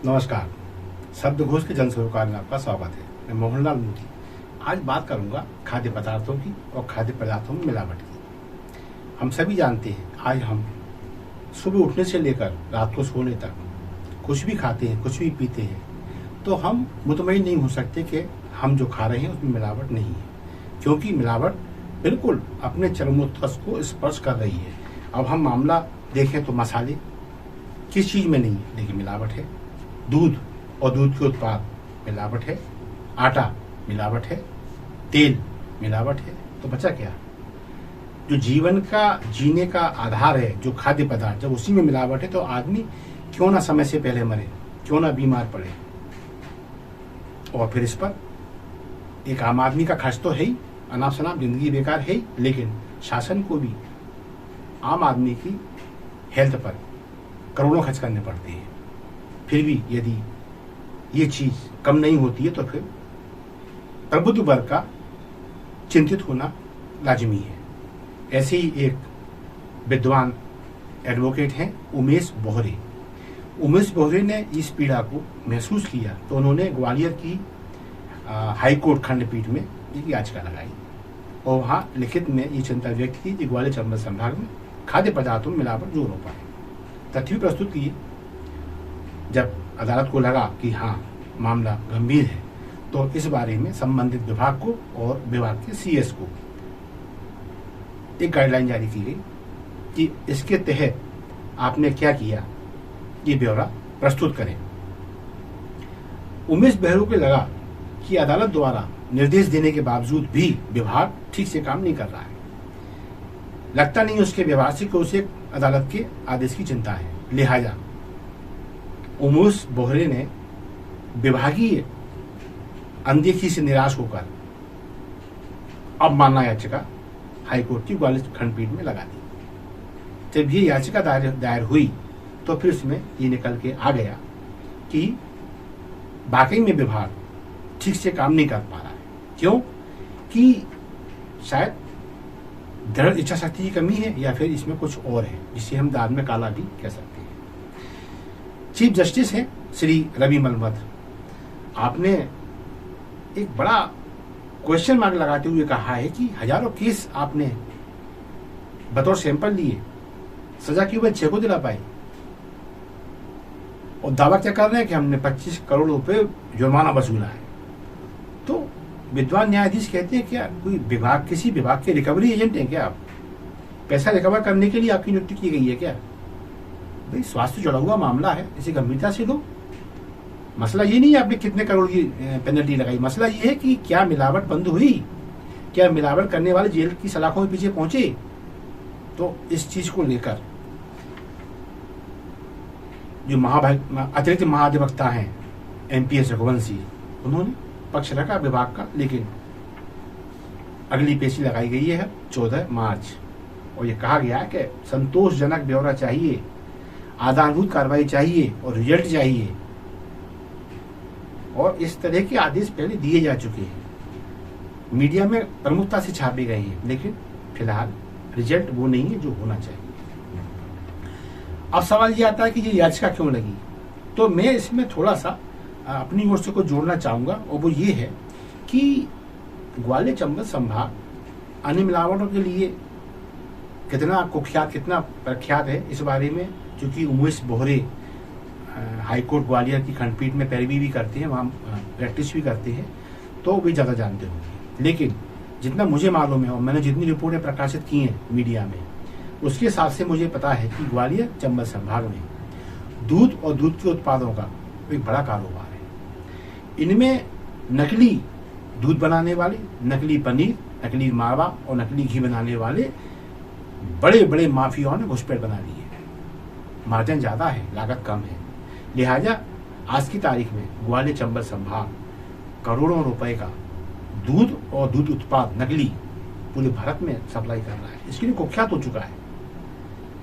नमस्कार। शब्दघोष के जन सरोकार में आपका स्वागत है। मैं मोहनलाल मोदी आज बात करूंगा खाद्य पदार्थों की और खाद्य पदार्थों में मिलावट की। हम सभी जानते हैं, आज हम सुबह उठने से लेकर रात को सोने तक कुछ भी खाते हैं, कुछ भी पीते हैं, तो हम मुतमईन नहीं हो सकते कि हम जो खा रहे हैं उसमें मिलावट नहीं है, क्योंकि मिलावट बिल्कुल अपने चरमोत्कर्ष को स्पर्श कर रही है। अब हम मामला देखें तो मसाले किस चीज़ में नहीं है, लेकिन मिलावट है। दूध और दूध के उत्पाद मिलावट है, आटा मिलावट है, तेल मिलावट है, तो बचा क्या? जो जीवन का जीने का आधार है, जो खाद्य पदार्थ, जब उसी में मिलावट है तो आदमी क्यों ना समय से पहले मरे, क्यों ना बीमार पड़े। और फिर इस पर एक आम आदमी का खर्च तो है ही, अनाप शनाप जिंदगी बेकार है ही, लेकिन शासन को भी आम आदमी की हेल्थ पर करोड़ों खर्च करने पड़ते हैं। फिर भी यदि ये चीज कम नहीं होती है तो फिर प्रबुद्ध वर्ग का चिंतित होना लाजमी है। ऐसे ही एक विद्वान एडवोकेट हैं उमेश बोहरे। उमेश बोहरे ने इस पीड़ा को महसूस किया तो उन्होंने ग्वालियर की हाई कोर्ट खंडपीठ में एक याचिका लगाई और वहाँ लिखित में ये चिंता व्यक्त की कि ग्वालियर चंबल संभाग में खाद्य पदार्थों में मिलावट जोरों पर है। तथ्य भी प्रस्तुत किए। जब अदालत को लगा कि हाँ मामला गंभीर है तो इस बारे में संबंधित विभाग को और विभाग के सीएस को एक गाइडलाइन जारी की गई कि इसके तहत आपने क्या किया, ये ब्यौरा प्रस्तुत करें। उमेश बहरू को लगा कि अदालत द्वारा निर्देश देने के बावजूद भी विभाग ठीक से काम नहीं कर रहा है। लगता नहीं उसके व्यवहार से कि उसे अदालत के आदेश की चिंता है। लिहाजा उमेश बोहरे ने विभागीय अनदेखी से निराश होकर अवमानना याचिका हाईकोर्ट की ग्वालियर खंडपीठ में लगा दी। जब ये याचिका दायर हुई तो फिर उसमें ये निकल के आ गया कि वाकई में विभाग ठीक से काम नहीं कर पा रहा है। क्यों? कि शायद दृढ़ इच्छा शक्ति की कमी है या फिर इसमें कुछ और है जिसे हम दाल में काला भी कह सकते हैं। चीफ जस्टिस हैं श्री रवि मलमथ। आपने एक बड़ा क्वेश्चन मार्क लगाते हुए कहा है कि हजारों केस आपने बतौर सैंपल लिए, सजा की वजह 6 को दिला पाई और दावा क्या कर रहे हैं कि हमने 25 करोड़ रुपए जुर्माना वसूला है। तो विद्वान न्यायाधीश कहते हैं क्या कोई विभाग, किसी विभाग के रिकवरी एजेंट हैं क्या आप? पैसा रिकवर करने के लिए आपकी नियुक्ति की गई है क्या? भाई स्वास्थ्य से जुड़ा हुआ मामला है, इसे गंभीरता से लो। मसला ये नहीं है आपने कितने करोड़ की पेनल्टी लगाई, मसला ये है कि क्या मिलावट बंद हुई, क्या मिलावट करने वाले जेल की सलाखों के पीछे पहुंचे। तो इस चीज को लेकर जो अतिरिक्त महाधिवक्ता हैं एमपीएस रघुवंशी, उन्होंने पक्ष रखा विभाग का, लेकिन अगली पेशी लगाई गई है 14 मार्च और ये कहा गया है कि संतोषजनक ब्यौरा चाहिए, आधारभूत कार्रवाई चाहिए और रिजल्ट चाहिए। और इस तरह के आदेश पहले दिए जा चुके हैं, मीडिया में प्रमुखता से छापे गए हैं, लेकिन फिलहाल रिजल्ट वो नहीं है जो होना चाहिए। अब सवाल ये आता है कि ये याचिका क्यों लगी, तो मैं इसमें थोड़ा सा अपनी ओर से को जोड़ना चाहूंगा और वो ये है कि ग्वालियर चंबल संभाग अन्य मिलावटों के लिए कितना कुख्यात, कितना प्रख्यात है, इस बारे में चूंकि उमेश बोहरे हाईकोर्ट ग्वालियर की खंडपीठ में पैरवी भी करते हैं, वहाँ प्रैक्टिस भी करते हैं, तो भी ज़्यादा जानते होंगे। लेकिन जितना मुझे मालूम है और मैंने जितनी रिपोर्टें प्रकाशित की हैं मीडिया में, उसके हिसाब से मुझे पता है कि ग्वालियर चंबल संभाग में दूध और दूध के उत्पादों का एक बड़ा कारोबार है। इनमें नकली दूध बनाने वाले, नकली पनीर, नकली मावा और नकली घी बनाने वाले बड़े बड़े माफियाओं ने घुसपैठ बना ली है। मार्जिन ज़्यादा है, लागत कम है। लिहाजा आज की तारीख में ग्वालियर चंबल संभाग करोड़ों रुपए का दूध और दूध उत्पाद नकली पूरे भारत में सप्लाई कर रहा है। इसके लिए कुख्यात हो चुका है।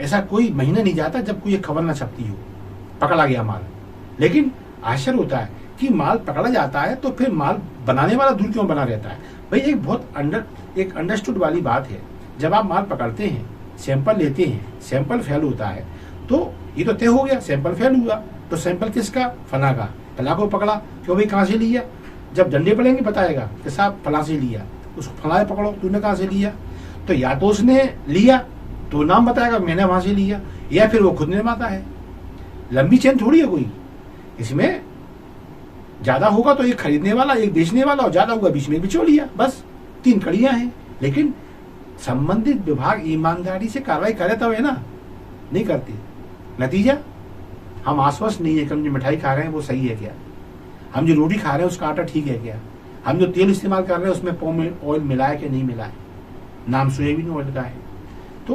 ऐसा कोई महीना नहीं जाता जब कोई खबर ना छपती हो पकड़ा गया माल। लेकिन आश्चर्य होता है कि माल पकड़ा जाता है तो फिर माल बनाने वाला दूध क्यों बना रहता है। भाई एक बहुत अंडरस्टूड वाली बात है, जब आप माल पकड़ते हैं, सैंपल लेते हैं, सैंपल फेल होता है तो ये तो तय हो गया, सैंपल फेल हुआ। तो सैंपल किसका? फला का। फला को पकड़ा, क्यों भाई कहाँ से लिया? जब डंडे पड़ेंगे बताएगा कि साहब फला से लिया। उसको फला पकड़ो, तूने कहाँ से लिया? तो या तो उसने लिया तो नाम बताएगा मैंने वहां से लिया, या फिर वो खुद निर्माता है। लंबी चेन थोड़ी है कोई, इसमें ज्यादा होगा तो एक खरीदने वाला, एक बेचने वाला, और ज्यादा होगा बीच में बिचौलिया। बस 3 कड़ियां हैं। लेकिन संबंधित विभाग ईमानदारी से कार्रवाई करे तब है ना, नहीं करती। नतीजा हम आश्वस्त नहीं है कि हम जो मिठाई खा रहे हैं वो सही है क्या, हम जो रोटी खा रहे हैं उसका आटा ठीक है क्या, हम जो तेल इस्तेमाल कर रहे हैं उसमें पाम ऑयल मिला है कि नहीं मिला है, नाम सोयाबीन ऑयल का है। तो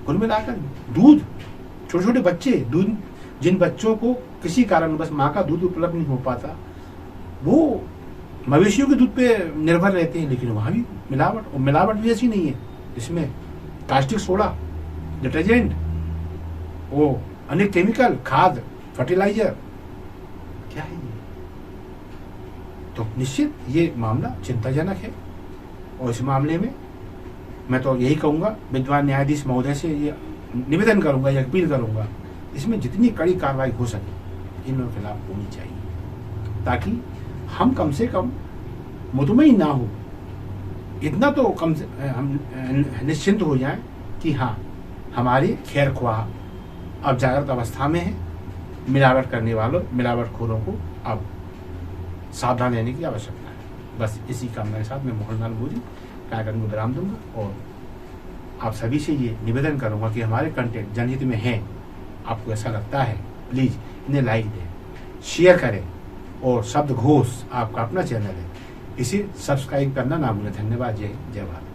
कुल मिलाकर दूध, छोटे छोटे बच्चे, दूध, जिन बच्चों को किसी कारण बस माँ का दूध उपलब्ध नहीं हो पाता, वो मवेशियों के दूध पे निर्भर रहते हैं। लेकिन वहां भी मिलावट, और मिलावट भी ऐसी नहीं है, इसमें कास्टिक सोडा, डिटर्जेंट, वो अनेक केमिकल, खाद, फर्टिलाइजर, क्या है ये? तो निश्चित ये मामला चिंताजनक है। और इस मामले में मैं तो यही कहूंगा, विद्वान न्यायाधीश महोदय से ये निवेदन करूंगा या अपील करूंगा, इसमें जितनी कड़ी कार्रवाई हो सके इन लोगों के खिलाफ होनी चाहिए, ताकि हम कम से कम मुतमईन ना हो, इतना तो कम से हम निश्चिंत हो जाएं कि हाँ हमारे खैर ख्वाह अब जागृत अवस्था में है। मिलावट करने वालों, मिलावटखोरों को अब सावधान रहने की आवश्यकता है। बस इसी कामना के साथ मैं मोहनलाल गोरी कार्यक्रम को विराम दूंगा और आप सभी से ये निवेदन करूंगा कि हमारे कंटेंट जनहित में हैं, आपको ऐसा लगता है प्लीज इन्हें लाइक दें, शेयर करें, और शब्द घोष आपका अपना चैनल है, इसे सब्सक्राइब करना ना भूलें। धन्यवाद। जय भारत।